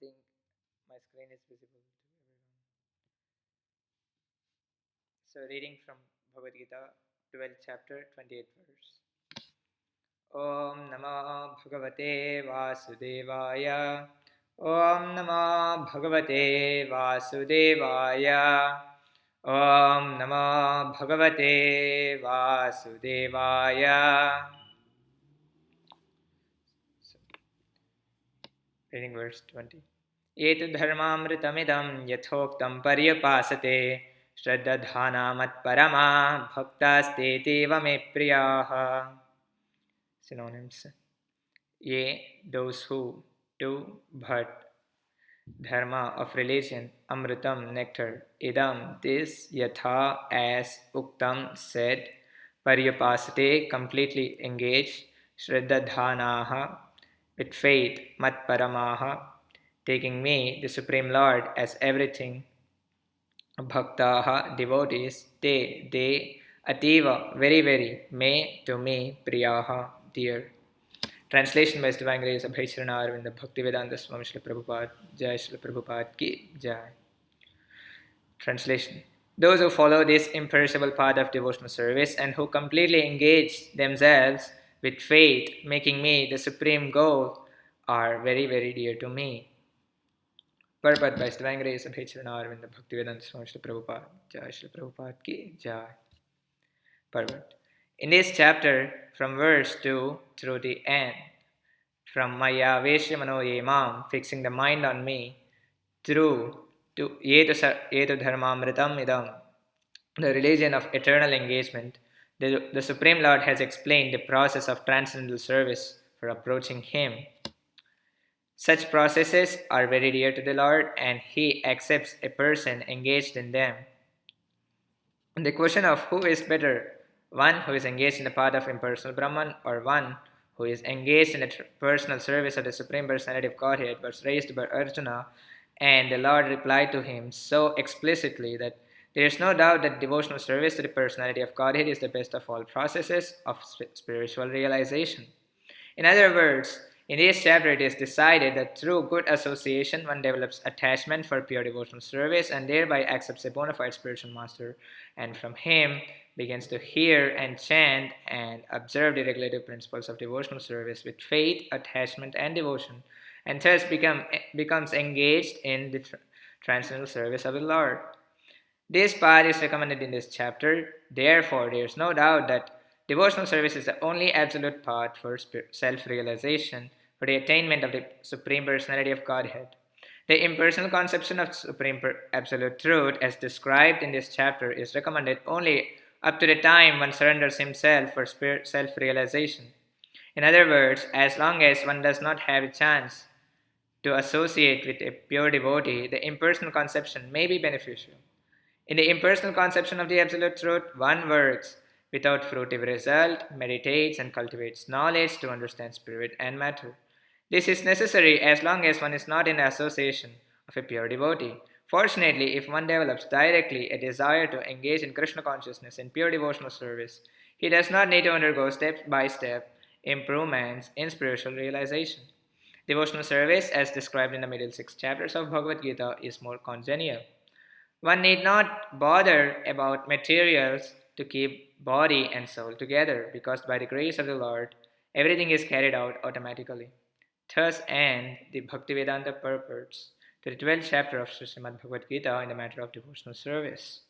think my screen is visible to everyone. So, reading from Bhagavad Gita, 12th chapter, 28th verse. Om Namo Bhagavate Vasudevaya. Om Namo Bhagavate Vasudevaya. Om Namo Bhagavate Vasudevaya. Reading verse 20. Etu dharmamritamidam yathoktam paryapasate shraddhadhana matparama bhaktastete me priyaha. Synonyms. Ye, those who, do, bhat, dharma of religion, amritam, nectar, idam, this, yatha, as, uktam, said, paryapasate, completely engaged, shraddhadhanaha, with faith, matparamaha, taking me, the Supreme Lord, as everything, bhaktaha, devotees, they, ativa, very, very, me, to me, priyaha, dear. Translation by His Divine Grace of Bhaishran Arvinda Bhaktivedanta Swami Srila Prabhupada Jai Srila Prabhupada Ki Jai. Translation. Those who follow this imperishable path of devotional service and who completely engage themselves with faith, making me the supreme goal, are very, very dear to me. Purport by His Divine Grace of Bhaishran Arvinda Bhaktivedanta Swami Srila Prabhupada Jai Srila Prabhupada Ki Jai. Purport. In this chapter, from verse 2 through the end, from Maya Veshya Mano Yemam, fixing the mind on me, through to Yetu Dharmamritam Idam, the religion of eternal engagement, the Supreme Lord has explained the process of transcendental service for approaching Him. Such processes are very dear to the Lord, and He accepts a person engaged in them. The question of who is better, one who is engaged in the path of impersonal Brahman or one who is engaged in the personal service of the Supreme Personality of Godhead, was raised by Arjuna, and the Lord replied to him so explicitly that there is no doubt that devotional service to the Personality of Godhead is the best of all processes of spiritual realization. In other words, in this chapter, it is decided that through good association, one develops attachment for pure devotional service and thereby accepts a bona fide spiritual master, and from him begins to hear and chant and observe the regulative principles of devotional service with faith, attachment, and devotion, and thus becomes engaged in the transcendental service of the Lord. This path is recommended in this chapter. Therefore, there is no doubt that devotional service is the only absolute path for self-realization, for the attainment of the Supreme Personality of Godhead. The impersonal conception of Supreme Absolute Truth, as described in this chapter, is recommended only up to the time one surrenders himself for self-realization. In other words, as long as one does not have a chance to associate with a pure devotee, the impersonal conception may be beneficial. In the impersonal conception of the Absolute Truth, one works without fruitive result, meditates and cultivates knowledge to understand spirit and matter. This is necessary as long as one is not in association of a pure devotee. Fortunately, if one develops directly a desire to engage in Krishna consciousness in pure devotional service, he does not need to undergo step by step improvements in spiritual realization. Devotional service, as described in the middle 6 chapters of Bhagavad Gita, is more congenial. One need not bother about materials to keep body and soul together, because by the grace of the Lord, everything is carried out automatically. Thus end the Bhaktivedanta purports to the 12th chapter of Srimad Bhagavad Gita in the matter of devotional service.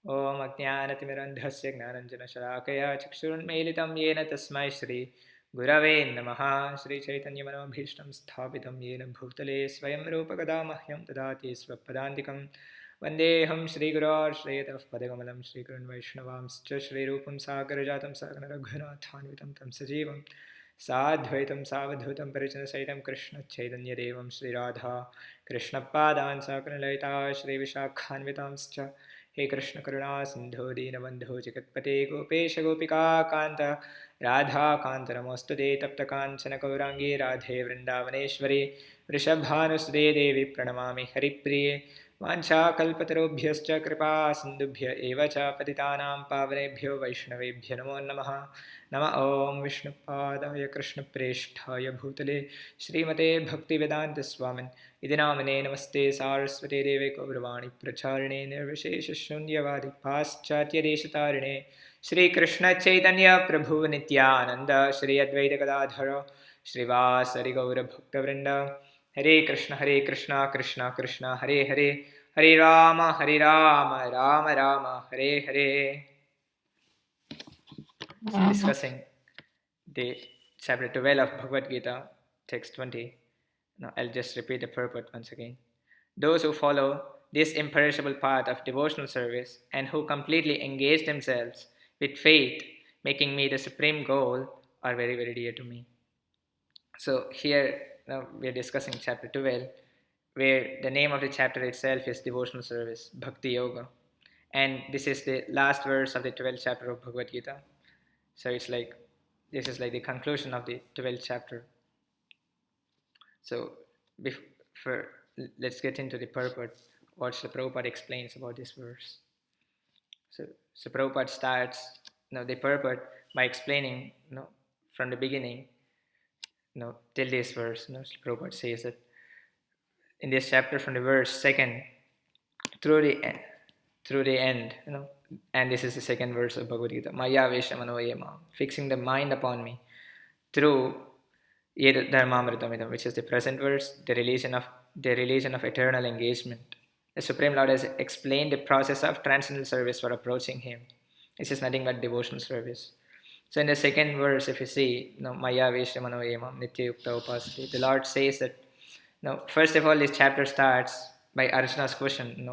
Om Ajnanatimirandhasya Gnananjana Shalakaya Chakshurunmelitam Yena Tasmai Shri Gurave Namaha Shri Chaitanya Manobhishtam Sthapitam Yena Bhutale Swayam Rupa Kadamahyam Tadati Swapadantikam Vandeham Shri Guru Shri Yatav Padagamalam Shri Kurun Vaishnavamscha Shri Rupam Sakarajatam Sakana Raghunathanivitam Tam Sajivam Sadhvaitam Savadhutam Parichana Saitam Krishna Chaitanya Devam Shri Radha Krishna Padan Sakranalaita Shri Vishakhanvitamscha हे कृष्ण करुणा सिंधु दीनबंधु जगत्पते गोपेश गोपिका कांत राधा कांत नमोस्तुते तप्त कांचन गौरांगी राधे वृंदावनेश्वरी वृषभानुसुते देवी प्रणमामि हरिप्रिये वाञ्छाकल्पतरुभ्यश्च कृपा सिन्धुभ्य एव च पतितानां पावनेभ्यो वैष्णवेभ्यो नमो नमः। नमः ॐ विष्णुपादाय कृष्णप्रेष्ठाय भूतले श्रीमते भक्तिवेदान्तस्वामिन् इति नामिने नमस्ते सारस्वते देवे गौरवाणी प्रचारिणे निर्विशेषशून्यवादी पाश्चात्यदेशतारिणे श्रीकृष्णचैतन्य प्रभु नित्यानन्द श्री अद्वैत गदाधर श्रीवासरि गौरभक्तवृन्द। हरे कृष्ण कृष्ण कृष्ण हरे हरे, हरे Ram Ram Ram Hare Hare. Discussing the chapter 12 of Bhagavad Gita, text 20. Now I'll just repeat the purport once again. Those who follow this imperishable path of devotional service and who completely engage themselves with faith, making me the supreme goal, are very, very dear to me. So here now we're discussing chapter 12, where the name of the chapter itself is devotional service, Bhakti Yoga. And this is the last verse of the 12th chapter of Bhagavad Gita. So it's like, this is like the conclusion of the 12th chapter. So let's get into the purport, what Srila Prabhupada explains about this verse. So Prabhupada starts the purport by explaining from the beginning till this verse. Srila Prabhupada says that in this chapter from the verse 2nd through the end, and this is the second verse of Bhagavad Gita, Maya Vesha Manoyema, fixing the mind upon me through Yed Dharmamritamidam, which is the present verse, the religion of eternal engagement. The Supreme Lord has explained the process of transcendental service for approaching Him. This is nothing but devotional service. So in the second verse, if you see, Maya Vesha Manoyema, Nitya Yukta Upasati, the Lord says that, first of all, this chapter starts by Arjuna's question,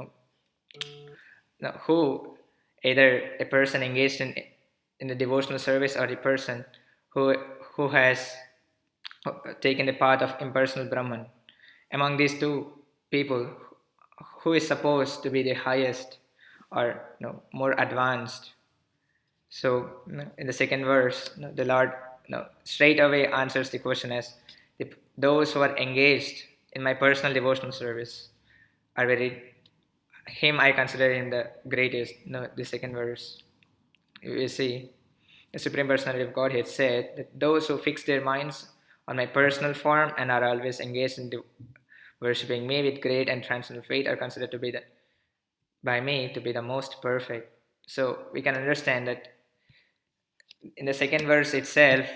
who, either a person engaged in the devotional service or the person who has taken the path of impersonal Brahman. Among these two people, who is supposed to be the highest or more advanced? So in the second verse, the Lord straight away answers the question as, those who are engaged in my personal devotional service are him I consider him the greatest. The second verse, you see, the Supreme Personality of Godhead said that those who fix their minds on my personal form and are always engaged in worshipping me with great and transcendental faith are considered by me to be the most perfect. So we can understand that in the second verse itself,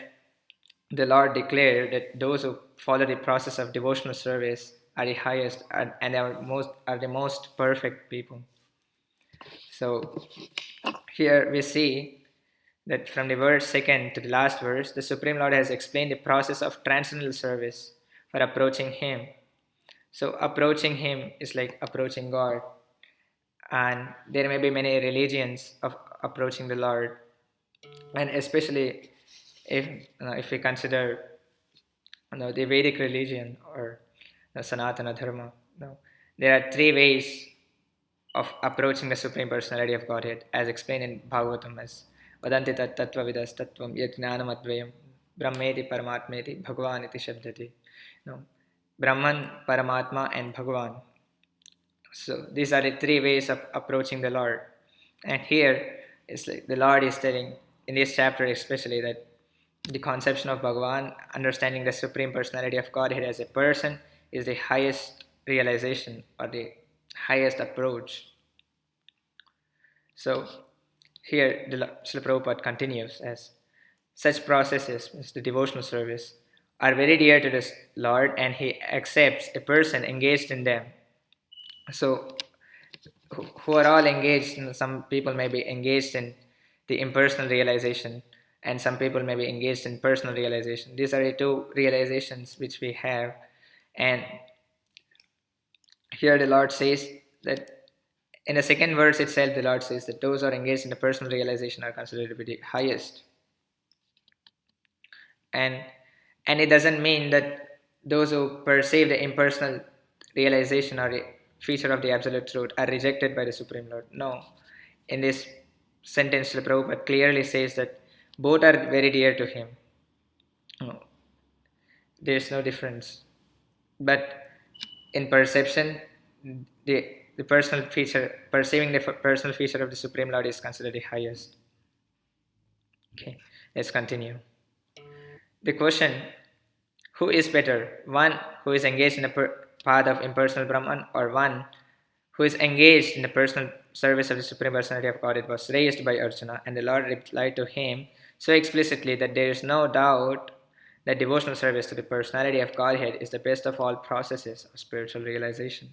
the Lord declared that those who follow the process of devotional service are the highest and are the most perfect people. So here we see that from the verse 2nd to the last verse, the Supreme Lord has explained the process of transcendental service for approaching Him. So approaching Him is like approaching God. And there may be many religions of approaching the Lord. And especially if we consider the Vedic religion or Sanatana Dharma, there are three ways of approaching the Supreme Personality of Godhead, as explained in Bhagavatam as Vadanti tat tattva vidas tattvam yat jnanam advayam brahmeti paramatmeti bhagavan iti shabdati. Brahman, Paramatma and Bhagavan. So these are the three ways of approaching the Lord. And here it's like the Lord is telling in this chapter especially that the conception of Bhagavan, understanding the Supreme Personality of Godhead as a person, is the highest realization or the highest approach. So here the Srila Prabhupada continues as, such processes, the devotional service, are very dear to the Lord and He accepts a person engaged in them. So who are all engaged, some people may be engaged in the impersonal realization and some people may be engaged in personal realization. These are the two realizations which we have. And here the Lord says that in the second verse itself, the Lord says that those who are engaged in the personal realization are considered to be the highest. And it doesn't mean that those who perceive the impersonal realization or the feature of the Absolute Truth are rejected by the Supreme Lord. No. In this sentence, the Prabhupada clearly says that both are very dear to Him. No. There is no difference. But in perception, the personal feature, perceiving the personal feature of the Supreme Lord is considered the highest. Okay, let's continue. The question: who is better? One who is engaged in the path of impersonal Brahman, or one who is engaged in the personal service of the Supreme Personality of Godhead, was raised by Arjuna, and the Lord replied to him so explicitly that there is no doubt that devotional service to the Personality of Godhead is the best of all processes of spiritual realization.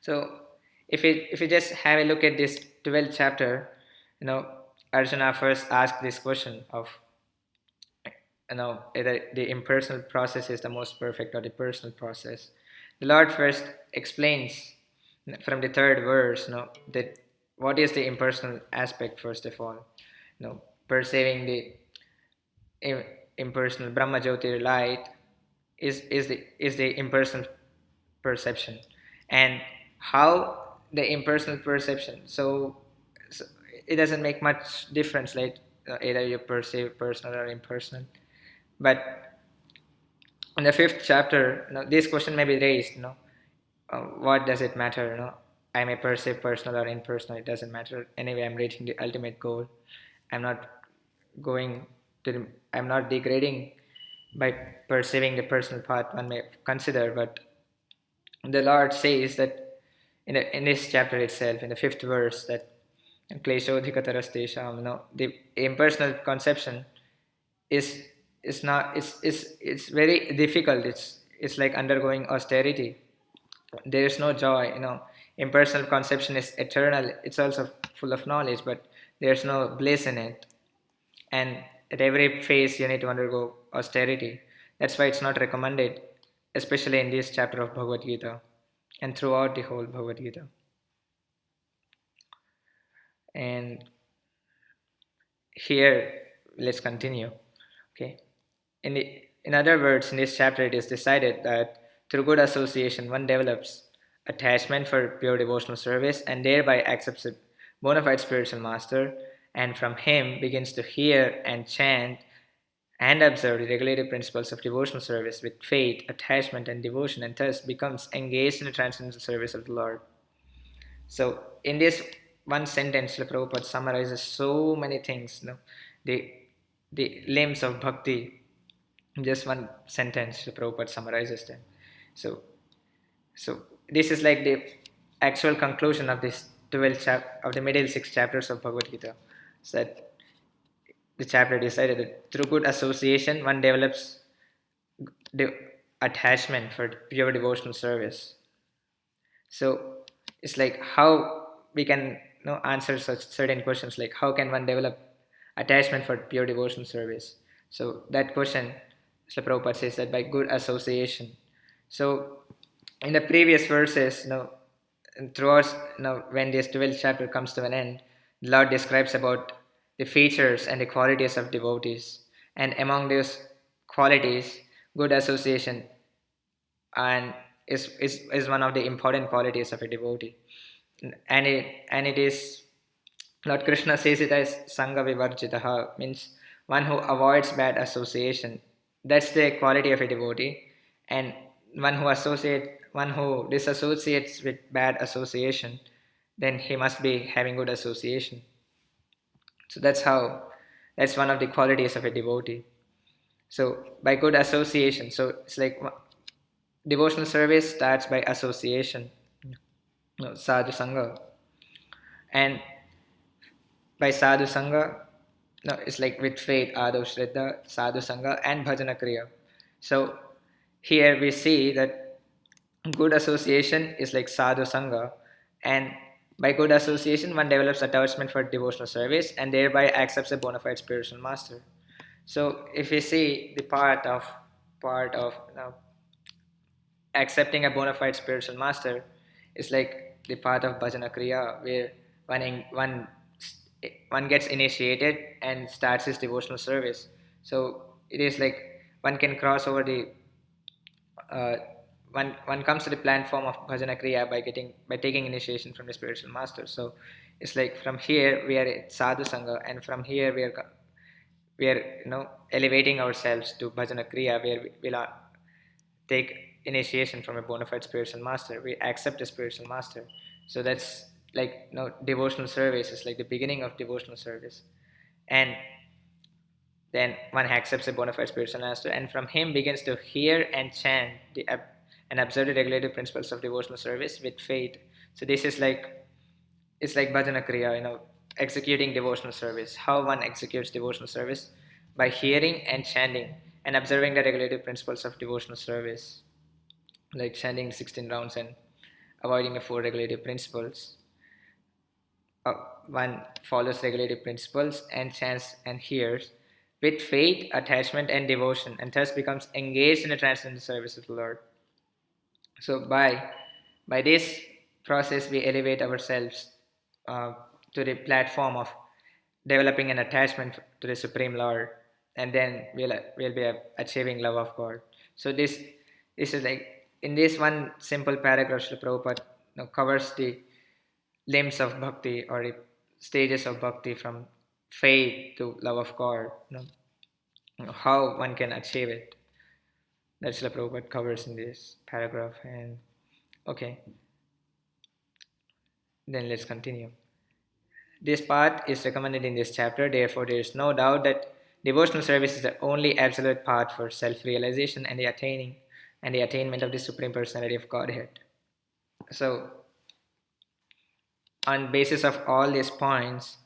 So, if we just have a look at this 12th chapter, Arjuna first asked this question of either the impersonal process is the most perfect or the personal process. The Lord first explains from the third verse, that what is the impersonal aspect first of all, perceiving the impersonal Brahma Jyoti light is the impersonal perception, and how the impersonal perception. So it doesn't make much difference, like either you perceive personal or impersonal. But in the fifth chapter, this question may be raised. What does it matter? I may perceive personal or impersonal. It doesn't matter. Anyway, I'm reaching the ultimate goal. I'm not going to. I'm not degrading by perceiving the personal path. One may consider, but the Lord says that in this chapter itself, in the fifth verse, that kleshodhikatarastesham, the impersonal conception is not it's very difficult. It's like undergoing austerity. There is no joy. Impersonal conception is eternal. It's also full of knowledge, but there's no bliss in it. And at every phase, you need to undergo austerity. That's why it's not recommended, especially in this chapter of Bhagavad Gita and throughout the whole Bhagavad Gita. And here, let's continue. Okay. In other words, in this chapter, it is decided that through good association, one develops attachment for pure devotional service and thereby accepts a bona fide spiritual master, and from him begins to hear and chant and observe the regulative principles of devotional service with faith, attachment, and devotion, and thus becomes engaged in the transcendental service of the Lord. So, in this one sentence, Srila Prabhupada summarizes so many things, the limbs of bhakti. In just one sentence, Srila Prabhupada summarizes them. So this is like the actual conclusion of this 12th of the middle 6 chapters of Bhagavad Gita. So that the chapter decided that through good association, one develops the attachment for pure devotional service. So it's like how we can answer such certain questions, like how can one develop attachment for pure devotional service. So that question, Srila Prabhupada says that by good association. So in the previous verses, throughout, when this 12th chapter comes to an end, the Lord describes about the features and the qualities of devotees, and among those qualities, good association and is one of the important qualities of a devotee, and it is, Lord Krishna says it as Sangha Vivarjitaha, means one who avoids bad association. That's the quality of a devotee, and one who disassociates with bad association, then he must be having good association. So that's one of the qualities of a devotee. So by good association, so it's like devotional service starts by association, sadhu sangha, and by sadhu sangha, it's like with faith, adav shraddha, sadhu sangha, and bhajana kriya. So here we see that good association is like sadhu sangha, and by good association, one develops attachment for devotional service and thereby accepts a bona fide spiritual master. So if we see the part of accepting a bona fide spiritual master is like the path of bhajana kriya, where one gets initiated and starts his devotional service. So it is like one can cross over the one comes to the platform of bhajana kriya by taking initiation from the spiritual master. So it's like from here we are at sadhu sangha, and from here we are elevating ourselves to bhajana kriya, where we will take initiation from a bona fide spiritual master. We accept a spiritual master. So that's like, devotional service is like the beginning of devotional service. And then one accepts a bona fide spiritual master, and from him begins to hear and chant and observe the regulative principles of devotional service with faith. So this is like, it's like bhajana kriya, executing devotional service. How one executes devotional service? By hearing and chanting and observing the regulative principles of devotional service, like chanting 16 rounds and avoiding the 4 regulative principles. One follows regulative principles and chants and hears with faith, attachment, and devotion, and thus becomes engaged in the transcendental service of the Lord. So by this process, we elevate ourselves to the platform of developing an attachment to the Supreme Lord, and then we'll be achieving love of God. So this is like, in this one simple paragraph, Srila Prabhupada covers the limbs of bhakti, or the stages of bhakti, from faith to love of God. How one can achieve it. That's Srila Prabhupada covers in this paragraph. And okay, then let's continue. This path is recommended in this chapter. Therefore, there is no doubt that devotional service is the only absolute path for self-realization and the attainment of the Supreme Personality of Godhead. So, on basis of all these points,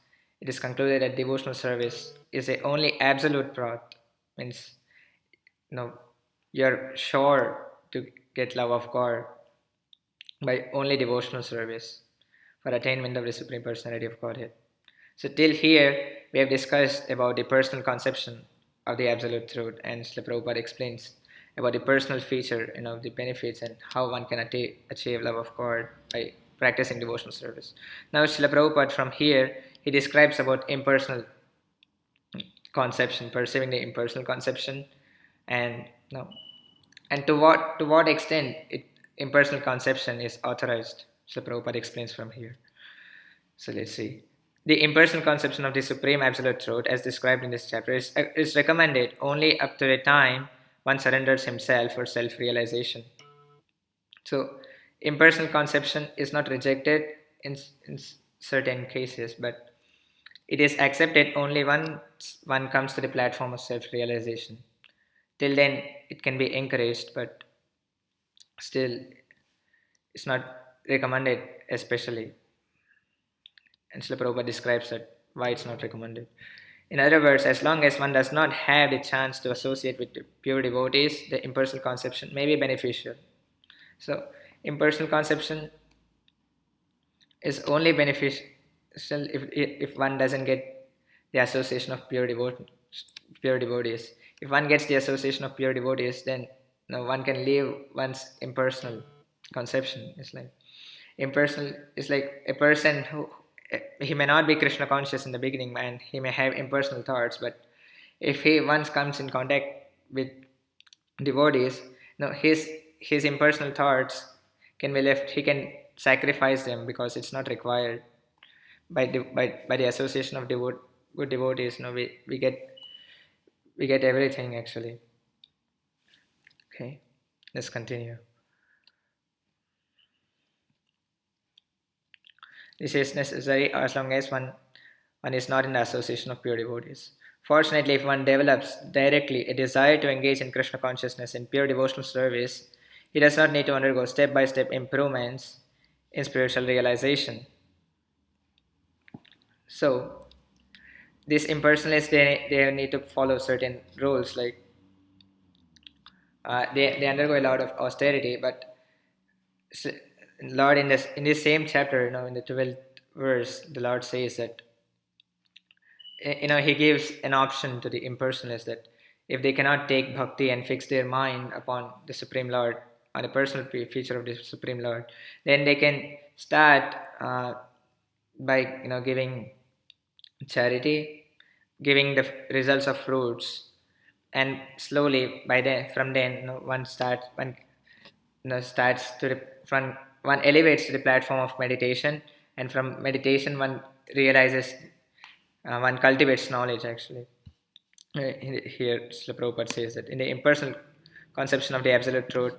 it is concluded that devotional service is the only absolute path. Means, you're sure to get love of God by only devotional service for attainment of the Supreme Personality of Godhead. So till here, we have discussed about the personal conception of the Absolute Truth, and Srila Prabhupada explains about the personal feature, the benefits, and how one can achieve love of God by practicing devotional service. Now, Srila Prabhupada from here, he describes about impersonal conception, perceiving the impersonal conception, and to what extent impersonal conception is authorized. Srila Prabhupada explains from here. So let's see. The impersonal conception of the Supreme Absolute Truth, as described in this chapter, is recommended only up to the time one surrenders himself for self-realization. So, impersonal conception is not rejected in certain cases, but it is accepted only once one comes to the platform of self-realization. Till then, it can be encouraged, but still, it's not recommended especially. And Srila Prabhupada describes that why it's not recommended. In other words, as long as one does not have the chance to associate with pure devotees, the impersonal conception may be beneficial. So, impersonal conception is only beneficial if one doesn't get the association of pure devotees. If one gets the association of pure devotees, then one can leave one's impersonal conception. It's like impersonal is like a person who, he may not be Krishna conscious in the beginning, and he may have impersonal thoughts, but if he once comes in contact with devotees, his impersonal thoughts can be left. He can sacrifice them because it's not required. By the association of good devotees, we get everything actually. Okay, let's continue. This is necessary as long as one is not in the association of pure devotees. Fortunately, if one develops directly a desire to engage in Krishna consciousness in pure devotional service, he does not need to undergo step-by-step improvements in spiritual realization. So, these impersonalists, they need to follow certain rules, like they undergo a lot of austerity, but Lord, in this same chapter, in the 12th verse, the Lord says that he gives an option to the impersonalists that if they cannot take bhakti and fix their mind upon the Supreme Lord, on the personal feature of the Supreme Lord, then they can start by giving charity, giving the results of fruits, and slowly from then one starts to one elevates to the platform of meditation, and from meditation one realizes, one cultivates knowledge actually. Here Srila Prabhupada says that in the impersonal conception of the Absolute Truth,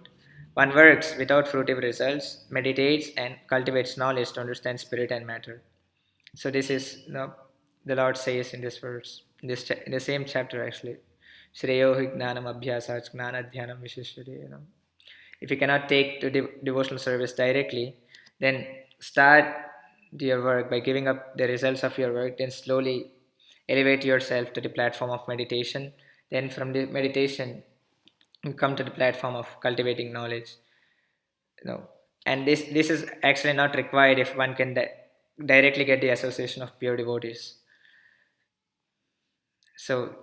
One works without fruitive results, meditates, and cultivates knowledge to understand spirit and matter. So this is, the Lord says in this verse, in the same chapter actually. Shreyo hi gnanam abhyasat gnana dhyanam vishishyate. If you cannot take to devotional service directly, then start your work by giving up the results of your work, then slowly elevate yourself to the platform of meditation. Then from the meditation, you come to the platform of cultivating knowledge. you know and this is actually not required if one can directly get the association of pure devotees. So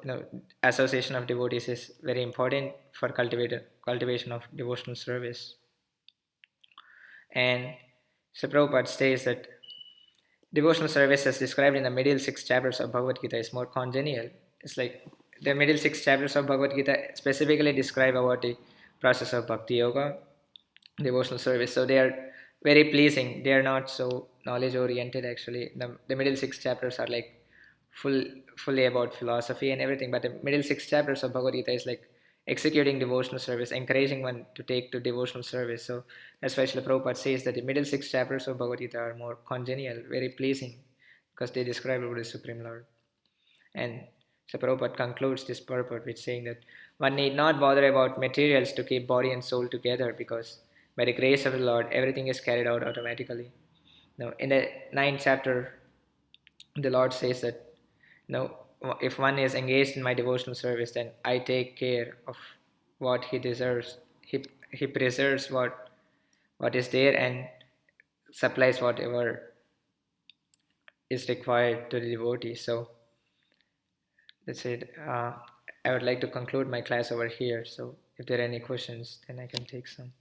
association of devotees is very important for cultivation of devotional service. And so Prabhupada states that devotional service as described in the middle six chapters of Bhagavad Gita is more congenial. It's like the middle six chapters of Bhagavad Gita specifically describe about the process of bhakti yoga, devotional service. So they are very pleasing. They are not so knowledge oriented actually. The middle six chapters are like fully about philosophy and everything. But the middle six chapters of Bhagavad Gita is like executing devotional service, encouraging one to take to devotional service. So that's why Srila Prabhupada says that the middle six chapters of Bhagavad Gita are more congenial, very pleasing, because they describe about the Supreme Lord. And so Prabhupada concludes this purport with saying that one need not bother about materials to keep body and soul together, because by the grace of the Lord, everything is carried out automatically. Now, in the ninth chapter, the Lord says that, if one is engaged in my devotional service, then I take care of what he deserves. He preserves what is there and supplies whatever is required to the devotee. So that's it. I would like to conclude my class over here. So if there are any questions, then I can take some.